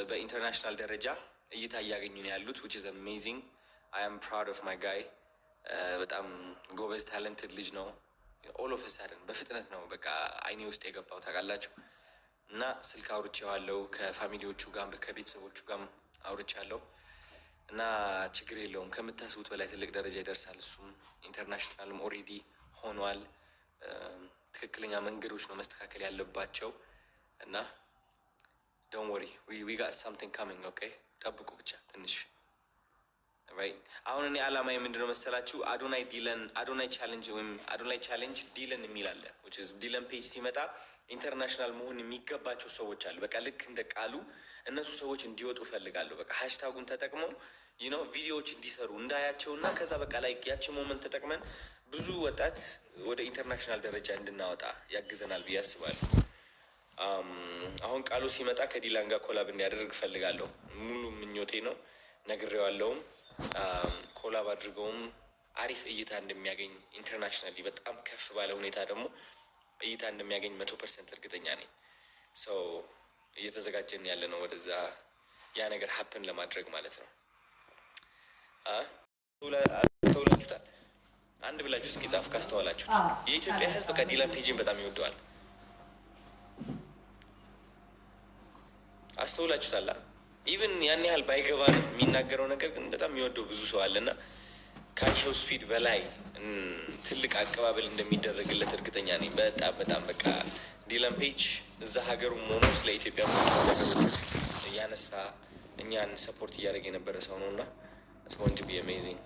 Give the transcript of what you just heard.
በኢንተርናሽናል ደረጃ እይታ እያገኙ ነው ያሉት which is amazing. I am proud of my guy. በጣም ጎበዝ ታለንትድ ልጅ ነው። ኦል ኦፍ ሰደን በፍጥነት ነው በቃ አይኔ ውስጥ የገባው ታውቃላችሁ። እና ስልክ አውርቼዋለሁ ከፋሚሊዎቹ ጋር ከቤተሰቦቹ ጋር አውርቻለሁ። እና ችግር የለውም ከምታስቡት በላይ ትልቅ ደረጃ ይደርሳል። እሱም ኢንተርናሽናልም ኦልሬዲ ሆኗል። ትክክለኛ መንገዶች ነው መስተካከል ያለባቸው እና don't worry we got something coming okay ጠብቁ ብቻ ትንሽ right። አሁን እኔ አላማዬ ምንድነው መሰላችሁ አዶናይ ቻሌንጅ ዲለን የሚል አለ which is ዲለን ፔጅ ሲመጣ ኢንተርናሽናል መሆን የሚገባቸው ሰዎች አሉ። በቃ ልክ እንደ ቃሉ እነሱ ሰዎች እንዲወጡ ፈልጋለሁ። በቃ ሃሽታጉን ተጠቅመው ቪዲዮዎች እንዲሰሩ እንዳያቸውና ከዛ በቃ ላይ ያቺ ሞመንት ተጠቅመን ብዙ ወጣት ወደ ኢንተርናሽናል ደረጃ እንድናወጣ ያግዘናል ብዬ አስባለሁ። አሁን ቃሉ ሲመጣ ከዲላን ጋር ኮላብ እንዲያደርግ ፈልጋለሁ። ሙሉ ምኞቴ ነው። ነግሬዋለሁም ኮላብ አድርገውም አሪፍ እይታ እንደሚያገኝ ኢንተርናሽናሊ በጣም ከፍ ባለ ሁኔታ ደግሞ እይታ እንደሚያገኝ 100% እርግጠኛ ነኝ። ሰው እየተዘጋጀን ያለ ነው ወደዛ ያ ነገር ሀፕን ለማድረግ ማለት ነው። ተውላችሁታል። አንድ ብላችሁ እስኪ ጻፍ ካስተዋላችሁት። የኢትዮጵያ ሕዝብ በቃ ዲላን ፔጅን በጣም ይወደዋል። አስተውላችሁታል። ኢቭን ያን ያህል ባይገባን የሚናገረው ነገር ግን በጣም የሚወደው ብዙ ሰው አለና ካሾው ስፒድ በላይ ትልቅ አቀባበል እንደሚደረግለት እርግጠኛ ነኝ። በጣም በቃ ዲላን ፔጅ እዛ ሀገሩ ሆኖ ስለ ኢትዮጵያ እያነሳ እኛን ሰፖርት እያደረገ የነበረ ሰው ነውና it's going to be amazing።